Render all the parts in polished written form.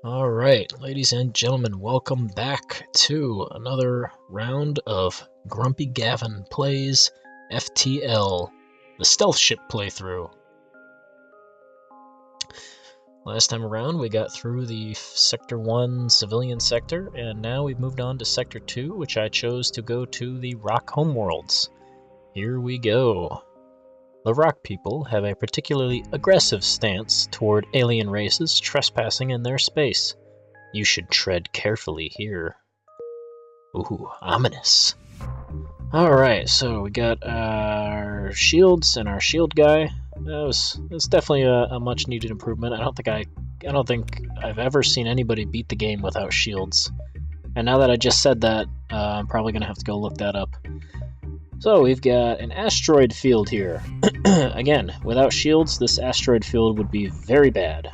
Alright, ladies and gentlemen, welcome back to another round of Grumpy Gavin Plays FTL, the stealth ship playthrough. Last time around we got through the Sector 1 civilian sector, and now we've moved on to Sector 2, which I chose to go to the Rock homeworlds. Here we go. The Rock people have a particularly aggressive stance toward alien races trespassing in their space. You should tread carefully here. Ooh, ominous. Alright, so we got our shields and our shield guy. That's definitely a much needed improvement. I don't think I've ever seen anybody beat the game without shields. And now that I just said that, I'm probably gonna have to go look that up. So we've got an asteroid field here. Again, without shields, this asteroid field would be very bad.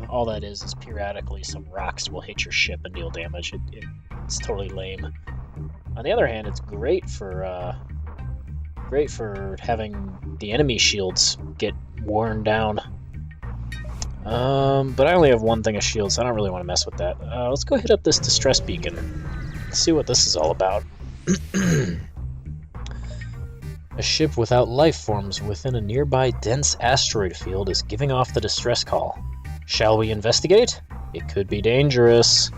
All that is periodically some rocks will hit your ship and deal damage. It's totally lame. On the other hand, it's great for having the enemy shields get worn down. But I only have one thing of shields, so I don't really want to mess with that. Let's go hit up this distress beacon. Let's see what this is all about. A ship without life forms within a nearby dense asteroid field is giving off the distress call. Shall we investigate? It could be dangerous.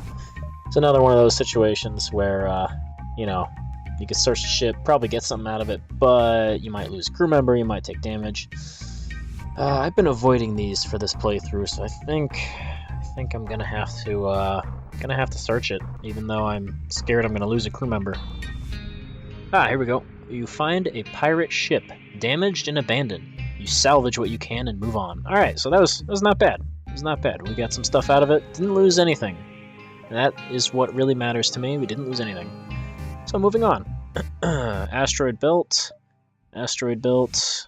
It's another one of those situations where, you could search the ship, probably get something out of it, but you might lose a crew member, you might take damage. I've been avoiding these for this playthrough, so I think I'm gonna have to search it, even though I'm scared I'm gonna lose a crew member. Here we go. You find a pirate ship, damaged and abandoned. You salvage what you can and move on. Alright, so that was not bad. It was not bad. We got some stuff out of it. Didn't lose anything. That is what really matters to me. We didn't lose anything. So moving on. Asteroid belt. Asteroid belt.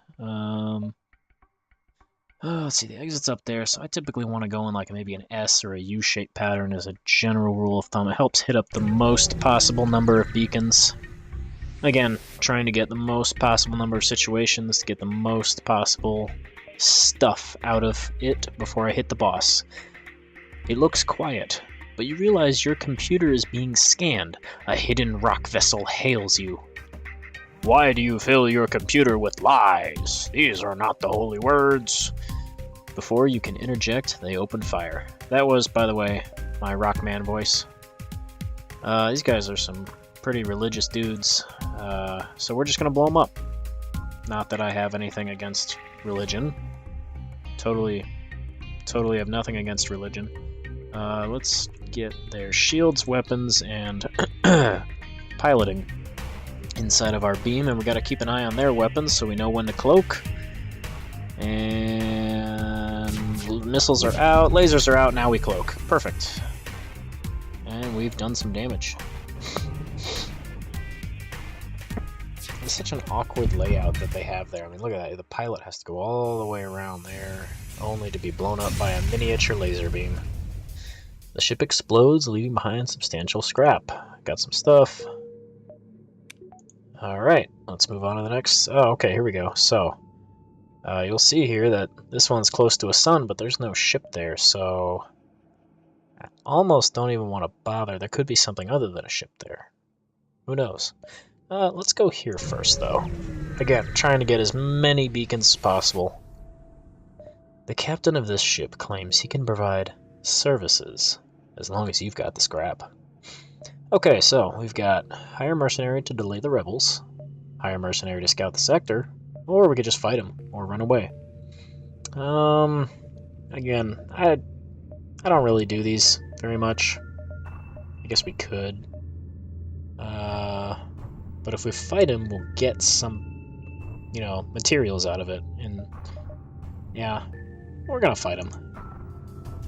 Let's see, the exit's up there, so I typically want to go in like maybe an S or a U-shaped pattern as a general rule of thumb. It helps hit up the most possible number of beacons. Again, trying to get the most possible number of situations to get the most possible stuff out of it before I hit the boss. It looks quiet, but you realize your computer is being scanned. A hidden rock vessel hails you. Why do you fill your computer with lies? These are not the holy words. Before you can interject, they open fire. That was, by the way, my Rockman voice. These guys are some pretty religious dudes, so we're just gonna blow them up. Not that I have anything against religion. Totally have nothing against religion. Let's get their shields, weapons, and piloting inside of our beam, and we gotta keep an eye on their weapons so we know when to cloak. And missiles are out, lasers are out, now we cloak. Perfect. And we've done some damage. It's such an awkward layout that they have there. I mean, look at that. The pilot has to go all the way around there, only to be blown up by a miniature laser beam. The ship explodes, leaving behind substantial scrap. Got some stuff. Alright, let's move on to the next. Oh, okay, here we go. So, you'll see here that this one's close to a sun, but there's no ship there, so I almost don't even want to bother. There could be something other than a ship there. Who knows? Let's go here first, though. Again, trying to get as many beacons as possible. The captain of this ship claims he can provide services, as long as you've got the scrap. Okay, so we've got hire mercenary to delay the rebels, hire mercenary to scout the sector, or we could just fight them, or run away. Again, I don't really do these very much. I guess we could. But if we fight him, we'll get some, materials out of it. And, yeah, we're gonna fight him.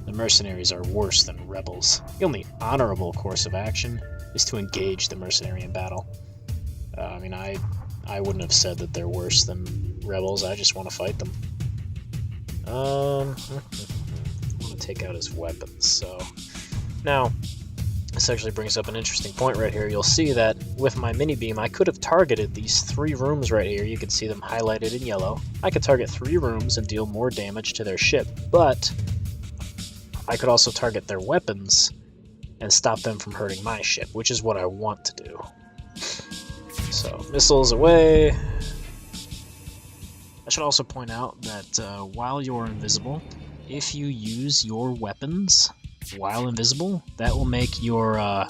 The mercenaries are worse than rebels. The only honorable course of action is to engage the mercenary in battle. I wouldn't have said that they're worse than rebels. I just want to fight them. I want to take out his weapons, so... Now... This actually brings up an interesting point right here. You'll see that with my mini beam, I could have targeted these 3 rooms right here. You can see them highlighted in yellow. I could target 3 rooms and deal more damage to their ship, but I could also target their weapons and stop them from hurting my ship, which is what I want to do. So, missiles away. I should also point out that while you're invisible, if you use your weapons while invisible, that will make your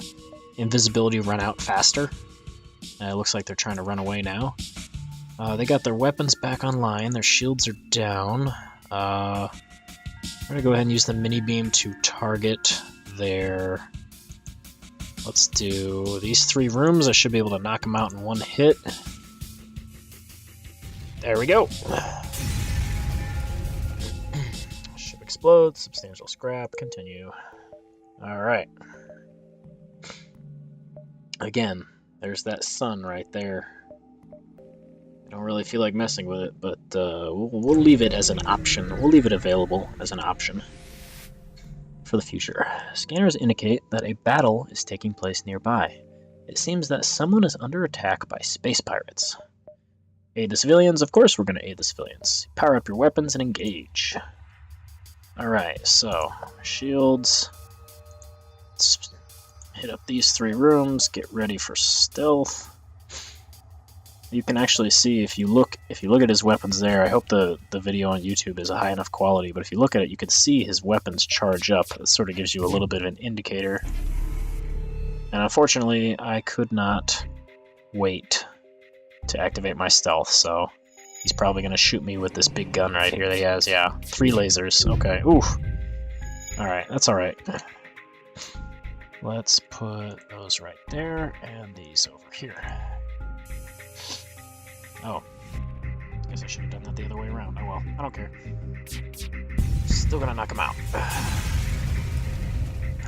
invisibility run out faster. It looks like they're trying to run away now. They got their weapons back online, their shields are down. I'm going to go ahead and use the mini beam to target their... Let's do these 3 rooms. I should be able to knock them out in one hit. There we go. Ship explodes, substantial scrap, continue. Alright. Again, there's that sun right there. I don't really feel like messing with it, but we'll leave it as an option. We'll leave it available as an option for the future. Scanners indicate that a battle is taking place nearby. It seems that someone is under attack by space pirates. Aid the civilians? Of course we're going to aid the civilians. Power up your weapons and engage. Alright, so, shields. Let's hit up these 3 rooms, get ready for stealth. You can actually see if you look at his weapons there. I hope the video on YouTube is a high enough quality, but if you look at it, you can see his weapons charge up. It sort of gives you a little bit of an indicator. And unfortunately, I could not wait to activate my stealth, so he's probably going to shoot me with this big gun right here that he has. Yeah, 3 lasers. Okay, oof. Alright, that's alright. Let's put those right there, and these over here. Oh. I guess I should have done that the other way around. Oh well, I don't care. Still gonna knock him out.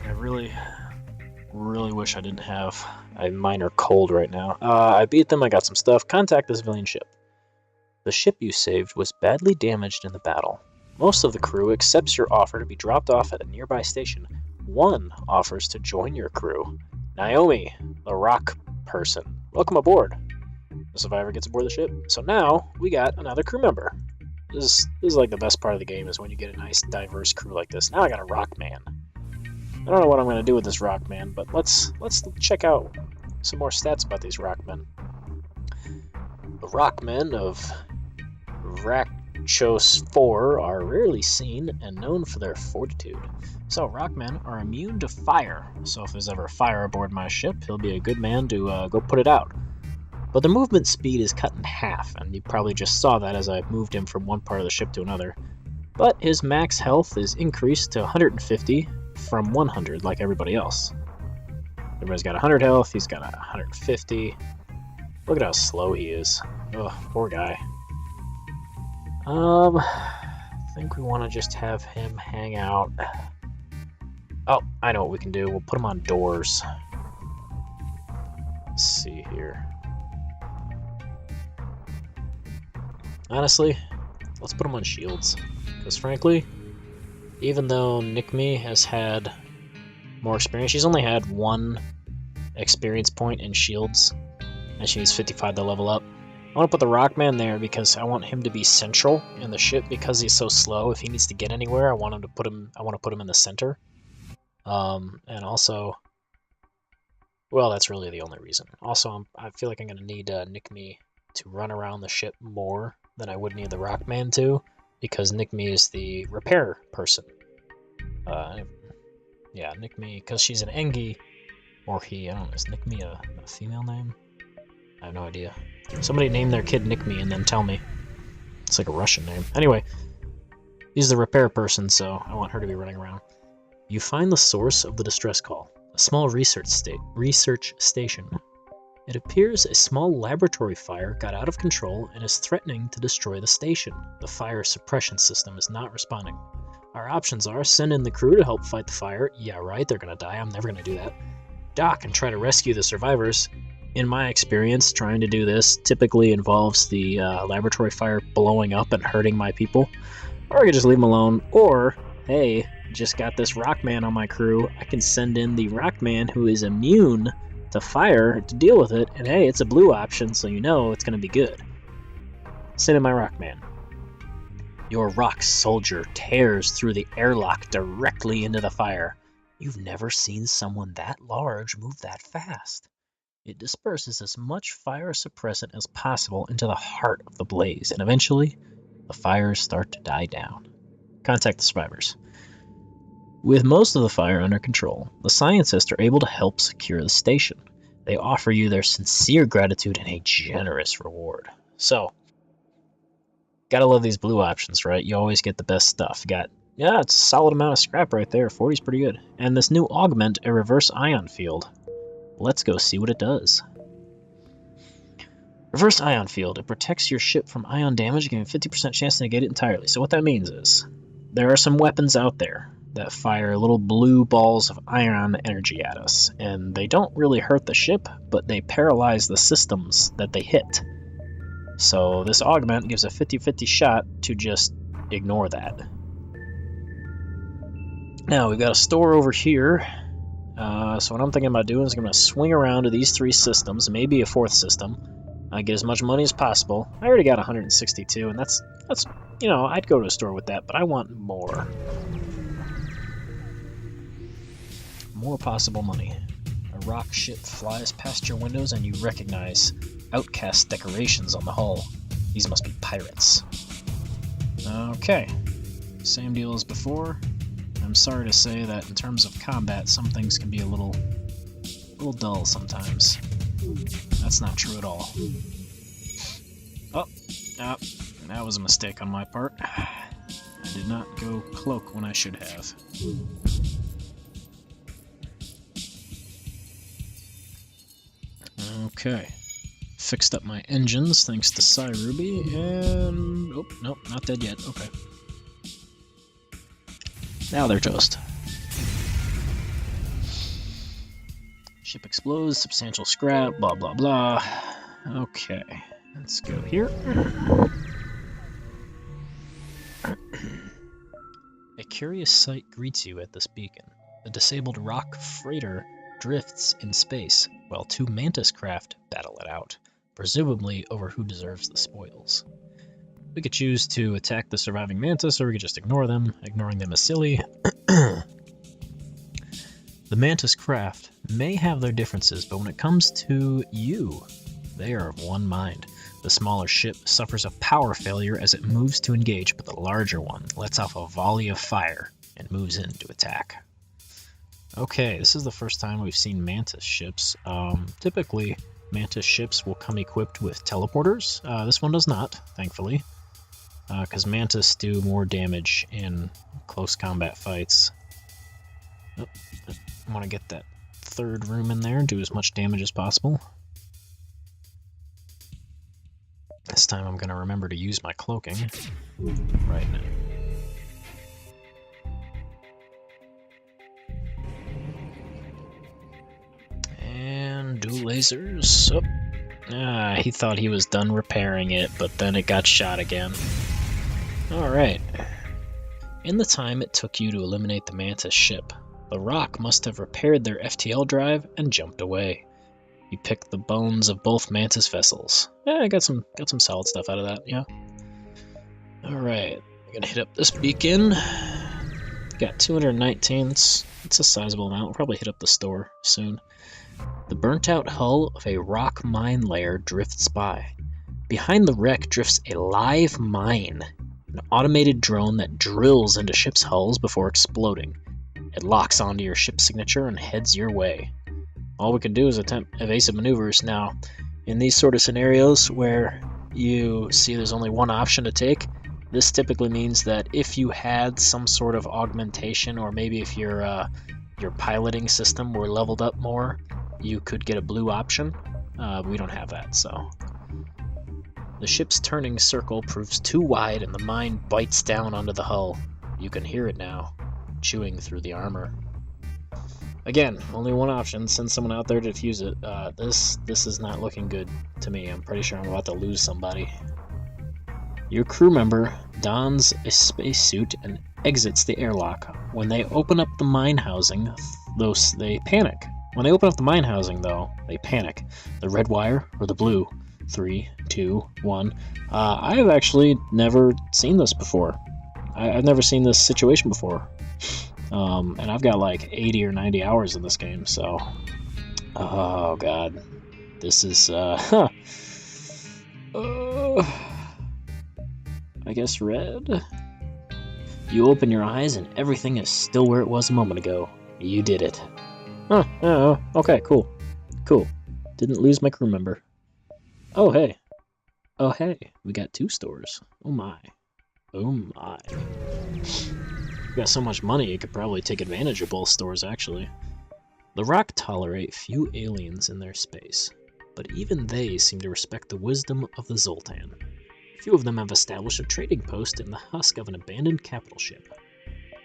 I really wish I didn't have a minor cold right now. I beat them, I got some stuff. Contact the civilian ship. The ship you saved was badly damaged in the battle. Most of the crew accepts your offer to be dropped off at a nearby station. One offers to join your crew. Naomi, the rock person. Welcome aboard. The survivor gets aboard the ship. So now, we got another crew member. This is like the best part of the game, is when you get a nice, diverse crew like this. Now I got a rock man. I don't know what I'm going to do with this rock man, but let's check out some more stats about these rock men. The rock men of Rakchos 4 are rarely seen and known for their fortitude. So, rockmen are immune to fire, so if there's ever a fire aboard my ship, he'll be a good man to go put it out. But their movement speed is cut in half, and you probably just saw that as I moved him from one part of the ship to another. But his max health is increased to 150 from 100 like everybody else. Everybody's got 100 health, he's got 150. Look at how slow he is. Ugh, poor guy. I think we want to just have him hang out. Oh, I know what we can do. We'll put him on doors. Let's see here. Honestly, let's put him on shields. Because frankly, even though Nikmi has had more experience, she's only had 1 experience point in shields, and she needs 55 to level up. I want to put the Rockman there because I want him to be central in the ship because he's so slow. If he needs to get anywhere, I want to put him in the center. And also, well, that's really the only reason. Also, I feel like I'm going to need Nikmi to run around the ship more than I would need the Rockman to, because Nikmi is the repair person. Yeah, Nikmi, because she's an Engi, or he, I don't know, is Nikmi a female name? I have no idea. Somebody name their kid Nikmi and then tell me. It's like a Russian name. Anyway, he's the repair person, so I want her to be running around. You find the source of the distress call, a small research station. It appears a small laboratory fire got out of control and is threatening to destroy the station. The fire suppression system is not responding. Our options are send in the crew to help fight the fire. Yeah, right, they're gonna die. I'm never gonna do that. Dock and try to rescue the survivors. In my experience, trying to do this typically involves the laboratory fire blowing up and hurting my people. Or I could just leave them alone. Or, hey, just got this Rockman on my crew. I can send in the Rockman who is immune to fire to deal with it. And hey, it's a blue option, so you know it's going to be good. Send in my Rockman. Your rock soldier tears through the airlock directly into the fire. You've never seen someone that large move that fast. It disperses as much fire suppressant as possible into the heart of the blaze, and eventually, the fires start to die down. Contact the survivors. With most of the fire under control, the scientists are able to help secure the station. They offer you their sincere gratitude and a generous reward. So, gotta love these blue options, right? You always get the best stuff. Yeah, it's a solid amount of scrap right there. 40's pretty good. And this new augment, a reverse ion field. Let's go see what it does. Reverse ion field. It protects your ship from ion damage, giving a 50% chance to negate it entirely. So what that means is, there are some weapons out there that fire little blue balls of ion energy at us. And they don't really hurt the ship, but they paralyze the systems that they hit. So this augment gives a 50-50 shot to just ignore that. Now we've got a store over here. So what I'm thinking about doing is I'm going to swing around to these 3 systems, maybe a 4th system. Get as much money as possible. I already got 162, and that's you know, I'd go to a store with that, but I want more. More possible money. A rock ship flies past your windows and you recognize outcast decorations on the hull. These must be pirates. Okay, same deal as before. I'm sorry to say that in terms of combat, some things can be a little dull sometimes. That's not true at all. Oh, that was a mistake on my part. I did not go cloak when I should have. Okay. Fixed up my engines thanks to Ruby, and... oh, nope, not dead yet. Okay. Now they're toast. Ship explodes, substantial scrap, blah blah blah. Okay, let's go here. A curious sight greets you at this beacon. The disabled rock freighter drifts in space, while 2 mantis craft battle it out, presumably over who deserves the spoils. We could choose to attack the surviving mantis, or we could just ignore them. Ignoring them is silly. The mantis craft may have their differences, but when it comes to you, they are of one mind. The smaller ship suffers a power failure as it moves to engage, but the larger one lets off a volley of fire and moves in to attack. Okay, this is the first time we've seen mantis ships. Typically, mantis ships will come equipped with teleporters. This one does not, thankfully, because mantis do more damage in close combat fights. Oh, I want to get that 3rd room in there and do as much damage as possible. This time I'm going to remember to use my cloaking right now. And dual lasers. Oh. He thought he was done repairing it, but then it got shot again. Alright. In the time it took you to eliminate the Mantis ship, the Rock must have repaired their FTL drive and jumped away. You picked the bones of both Mantis vessels. Yeah, I got some solid stuff out of that, yeah. Alright, I'm gonna hit up this beacon. Got 219, it's a sizable amount. We'll probably hit up the store soon. The burnt-out hull of a rock mine layer drifts by. Behind the wreck drifts a live mine, an automated drone that drills into ships' hulls before exploding. It locks onto your ship's signature and heads your way. All we can do is attempt evasive maneuvers. Now, in these sort of scenarios where you see there's only one option to take, this typically means that if you had some sort of augmentation, or maybe if your piloting system were leveled up more, you could get a blue option. We don't have that, so. The ship's turning circle proves too wide and the mine bites down onto the hull. You can hear it now, chewing through the armor. Again, only one option, send someone out there to defuse it. This is not looking good to me. I'm pretty sure I'm about to lose somebody. Your crew member dons a spacesuit and exits the airlock. When they open up the mine housing, they panic. When they open up the mine housing, though, they panic. The red wire or the blue? 3, 2, 1. I have actually never seen this before. I've never seen this situation before. And I've got like 80 or 90 hours in this game, so... Oh, God. This is, I guess red? You open your eyes and everything is still where it was a moment ago. You did it. Huh, okay, cool. Cool. Didn't lose my crew member. Oh, hey. Oh, hey. We got 2 stores. Oh, my. Oh, my. We got so much money, you could probably take advantage of both stores, actually. The Rock tolerate few aliens in their space, but even they seem to respect the wisdom of the Zoltan. Few of them have established a trading post in the husk of an abandoned capital ship.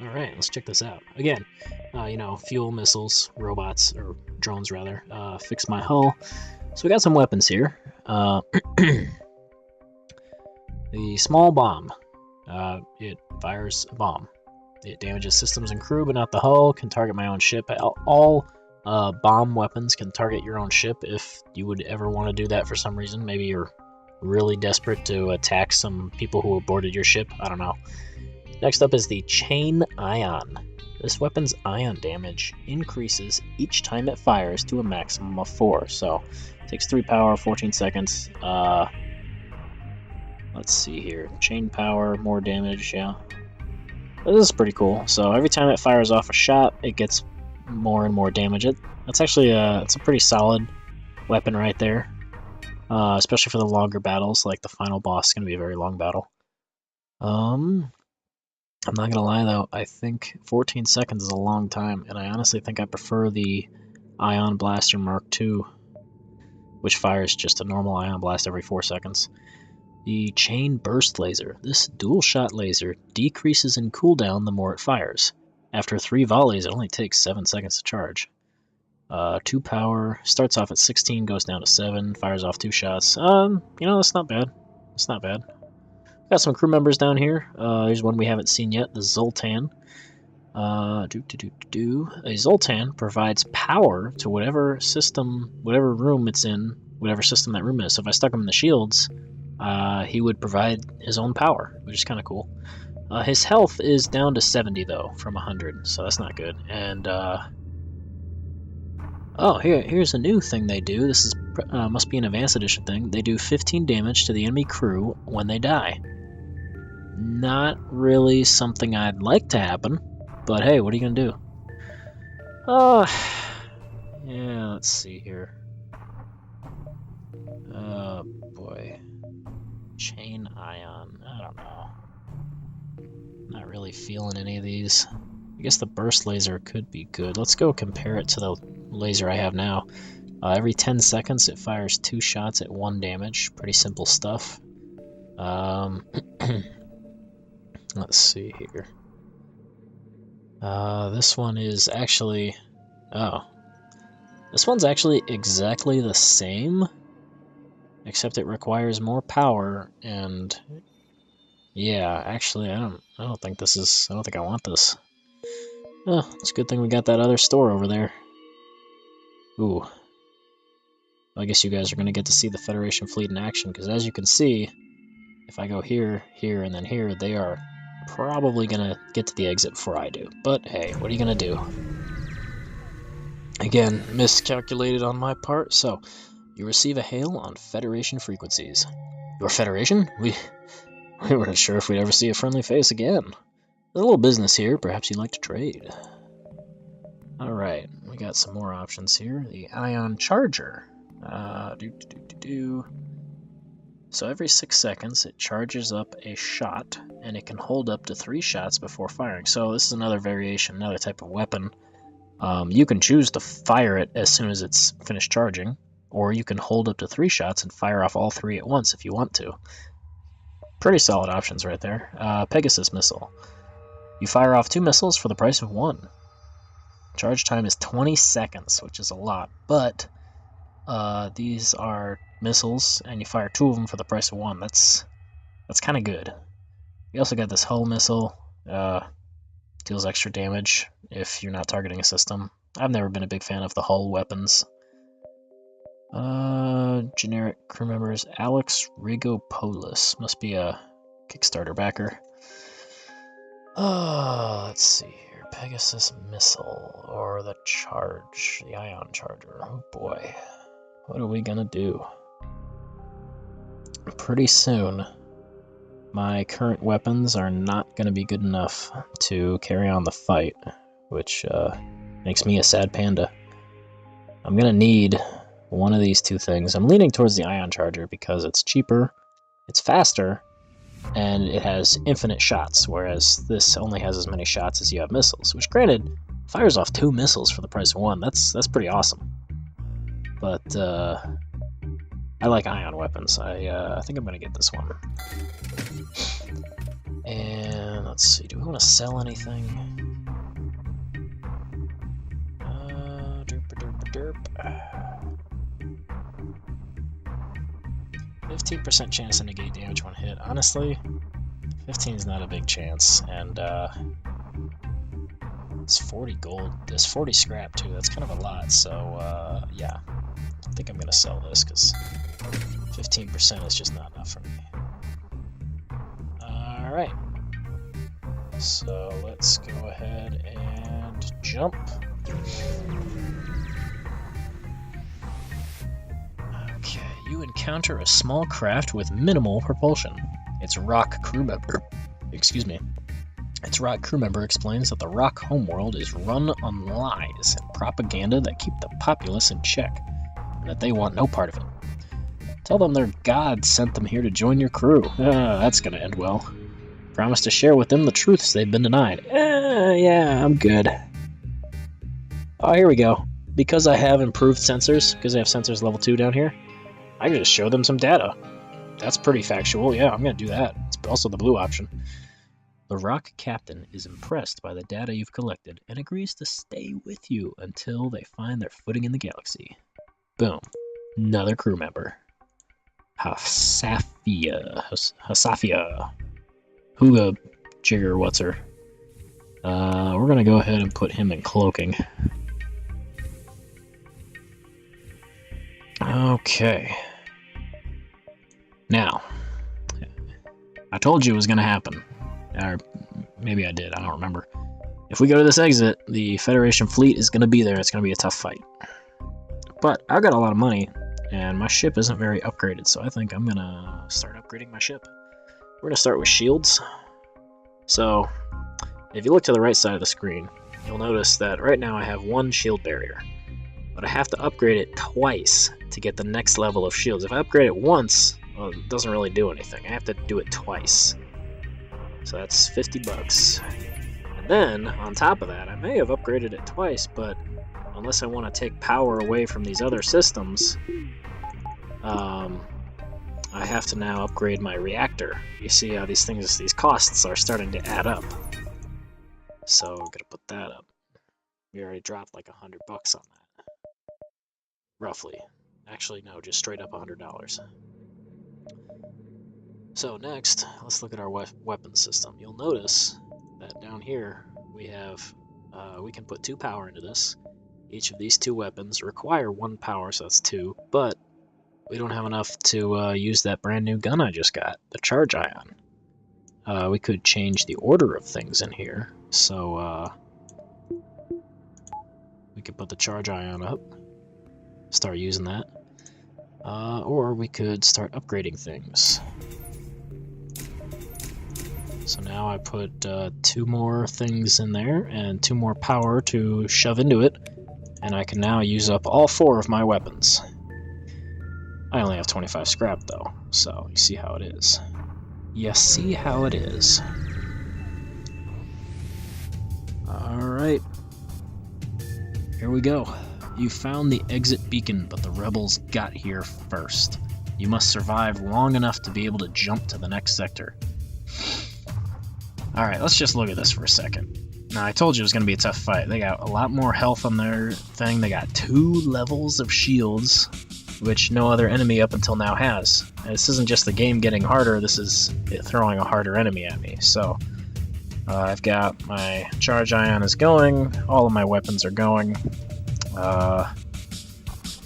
Alright, let's check this out. Again, fuel, missiles, robots, or drones rather, fix my hull. So we got some weapons here. The small bomb. It fires a bomb. It damages systems and crew, but not the hull. Can target my own ship. All bomb weapons can target your own ship if you would ever want to do that for some reason. Maybe you're really desperate to attack some people who boarded your ship. I don't know. Next up is the Chain Ion. This weapon's ion damage increases each time it fires to a maximum of 4. So, it takes 3 power, 14 seconds. Let's see here. Chain power, more damage, yeah. This is pretty cool. So every time it fires off a shot, it gets more and more damage. That's actually it's a pretty solid weapon right there. Especially for the longer battles, like the final boss is going to be a very long battle. I'm not gonna lie though, I think 14 seconds is a long time, and I honestly think I prefer the Ion Blaster Mark II, which fires just a normal Ion Blast every 4 seconds. The Chain Burst Laser. This dual-shot laser decreases in cooldown the more it fires. After 3 volleys, it only takes 7 seconds to charge. 2 power, starts off at 16, goes down to 7, fires off 2 shots. That's not bad. It's not bad. Got some crew members down here. There's one we haven't seen yet, the Zoltan. A Zoltan provides power to whatever system, whatever room it's in, whatever system that room is. So if I stuck him in the shields, he would provide his own power, which is kind of cool. His health is down to 70 though, from 100, so that's not good. And here's a new thing they do. This is must be an advanced edition thing. They do 15 damage to the enemy crew when they die. Not really something I'd like to happen, but hey, what are you gonna do? Yeah, let's see here. Oh boy. Chain Ion, I don't know. Not really feeling any of these. I guess the burst laser could be good. Let's go compare it to the laser I have now. Every 10 seconds it fires 2 shots at 1 damage. Pretty simple stuff. Let's see here. This one is actually... Oh. This one's actually exactly the same, except it requires more power, and... Yeah, actually, I don't think this is... I don't think I want this. Oh, it's a good thing we got that other store over there. Ooh. I guess you guys are going to get to see the Federation fleet in action, because as you can see, if I go here, here, and then here, they are probably going to get to the exit before I do. But hey, what are you going to do? Again, miscalculated on my part, so you receive a hail on Federation frequencies. Your Federation? We weren't sure if we'd ever see a friendly face again. There's a little business here, perhaps you'd like to trade. Alright, we got some more options here. The Ion Charger. So every 6 seconds it charges up a shot, and it can hold up to 3 shots before firing. So this is another variation, another type of weapon. You can choose to fire it as soon as it's finished charging, or you can hold up to 3 shots and fire off all 3 at once if you want to. Pretty solid options right there. Pegasus Missile. You fire off 2 missiles for the price of 1. Charge time is 20 seconds, which is a lot, but these are missiles, and you fire 2 of them for the price of 1. That's kind of good. You also got this hull missile. Deals extra damage if you're not targeting a system. I've never been a big fan of the hull weapons. Generic crew members. Alex Rigopolis. Must be a Kickstarter backer. Let's see here. Pegasus missile or the charge, the ion charger. Oh boy. What are we gonna do? Pretty soon, my current weapons are not gonna be good enough to carry on the fight, which makes me a sad panda. I'm gonna need one of these two things. I'm leaning towards the ion charger because it's cheaper, it's faster, and it has infinite shots, whereas this only has as many shots as you have missiles, which granted, fires off 2 missiles for the price of 1. That's pretty awesome. But I like ion weapons. I think I'm gonna get this one. And let's see, do we want to sell anything? Derp. 15% chance to negate damage when hit. Honestly, 15 is not a big chance, and it's 40 gold. There's 40 scrap too. That's kind of a lot. So yeah, I think I'm gonna sell this because 15% is just not enough for me. All right. So let's go ahead and jump. Okay, you encounter a small craft with minimal propulsion. Its rock crew member, Its rock crew member explains that the rock homeworld is run on lies and propaganda that keep the populace in check, and that they want no part of it. Tell them their god sent them here to join your crew. That's gonna end well. Promise to share with them the truths they've been denied. Yeah, I'm good. Oh, here we go. Because I have improved sensors, because I have sensors level 2 down here, I can just show them some data. That's pretty factual. Yeah, I'm going to do that. It's also the blue option. The rock captain is impressed by the data you've collected and agrees to stay with you until they find their footing in the galaxy. Boom. Another crew member. Hasafia. Hula Jigger, what's her? We're going to go ahead and put him in cloaking. Okay. Now, I told you it was going to happen. Or maybe I did, I don't remember. If we go to this exit, the Federation fleet is going to be there. It's going to be a tough fight. But I've got a lot of money, and my ship isn't very upgraded, so I think I'm going to start upgrading my ship. We're going to start with shields. So, if you look to the right side of the screen, you'll notice that right now I have 1 shield barrier. But I have to upgrade it twice to get the next level of shields. If I upgrade it once, well, it doesn't really do anything. I have to do it twice. So that's 50 bucks. And then, on top of that, I may have upgraded it twice, but unless I want to take power away from these other systems, I have to now upgrade my reactor. You see how these costs are starting to add up. So I'm gonna put that up. We already dropped like $100 on that. Roughly. Actually, no, just straight up $100. So next, let's look at our weapon system. You'll notice that down here we have, we can put 2 power into this. Each of these 2 weapons require 1 power, so that's 2, but we don't have enough to use that brand new gun I just got, the charge ion. We could change the order of things in here, so we could put the charge ion up, start using that, or we could start upgrading things. So now I put 2 more things in there and 2 more power to shove into it, and I can now use up all 4 of my weapons. I only have 25 scrap though, so you see how it is. You see how it is. Alright. Here we go. You found the exit beacon, but the rebels got here first. You must survive long enough to be able to jump to the next sector. Alright, let's just look at this for a second. Now, I told you it was going to be a tough fight. They got a lot more health on their thing. They got 2 levels of shields, which no other enemy up until now has. And this isn't just the game getting harder, this is it throwing a harder enemy at me. So, I've got my charge ion is going, all of my weapons are going.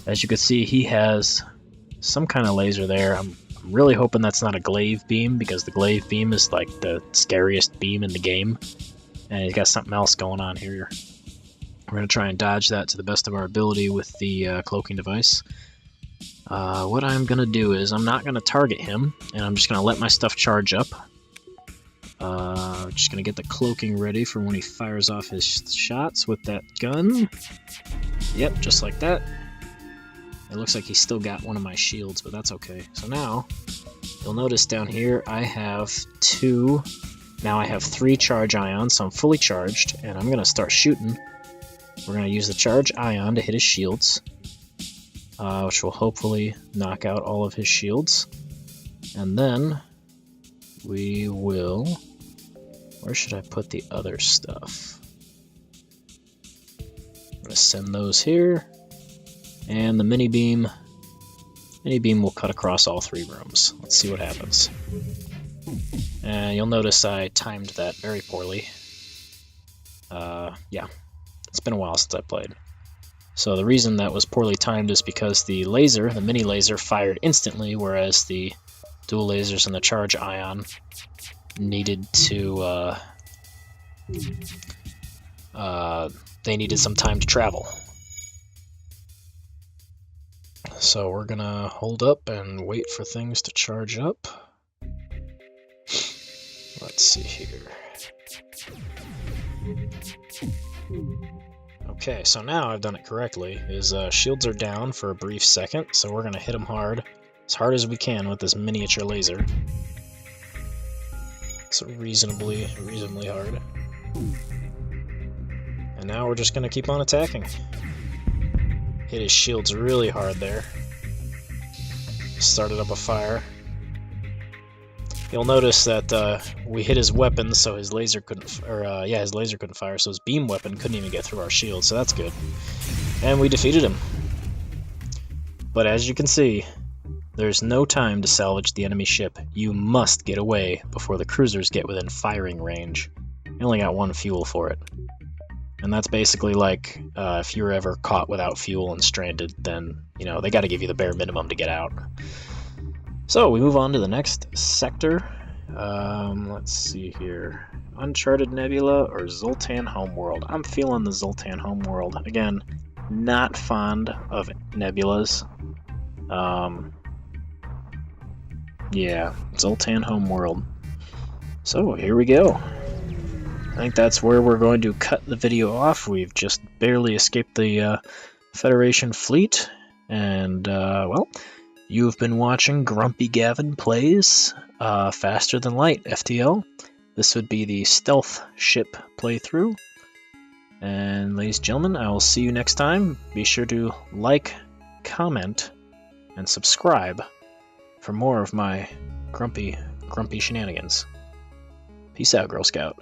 As you can see, he has some kind of laser there. I'm really hoping that's not a glaive beam, because the glaive beam is like the scariest beam in the game. And he's got something else going on here. We're going to try and dodge that to the best of our ability with the cloaking device. What I'm going to do is I'm not going to target him, and I'm just going to let my stuff charge up. Just going to get the cloaking ready for when he fires off his shots with that gun. Yep, just like that. It looks like he's still got one of my shields, but that's okay. So now, you'll notice down here I have now I have 3 charge ions, so I'm fully charged, and I'm going to start shooting. We're going to use the charge ion to hit his shields, which will hopefully knock out all of his shields. And then we will... Where should I put the other stuff? I'm going to send those here. And the mini beam will cut across all 3 rooms. Let's see what happens. And you'll notice I timed that very poorly. Yeah, it's been a while since I played. So the reason that was poorly timed is because the mini laser, fired instantly, whereas the dual lasers and the charge ion needed to, they needed some time to travel. So we're gonna hold up and wait for things to charge up. Let's see here. Okay, so now I've done it correctly. His shields are down for a brief second, so we're gonna hit him hard as we can with this miniature laser. It's reasonably hard. And now we're just gonna keep on attacking. Hit his shields really hard there. Started up a fire. You'll notice that we hit his weapon, so his laser couldn't, his laser couldn't fire, so his beam weapon couldn't even get through our shield, so that's good. And we defeated him. But as you can see, there's no time to salvage the enemy ship. You must get away before the cruisers get within firing range. You only got 1 fuel for it. And that's basically like, if you're ever caught without fuel and stranded, then, you know, they gotta give you the bare minimum to get out. So, we move on to the next sector. Let's see here. Uncharted Nebula or Zoltan Homeworld? I'm feeling the Zoltan Homeworld. Again, not fond of nebulas. Yeah, Zoltan Homeworld. So, here we go. I think that's where we're going to cut the video off. We've just barely escaped the Federation fleet. And, well... You've been watching Grumpy Gavin Plays Faster Than Light, FTL. This would be the stealth ship playthrough. And ladies and gentlemen, I will see you next time. Be sure to like, comment, and subscribe for more of my grumpy shenanigans. Peace out, Girl Scout.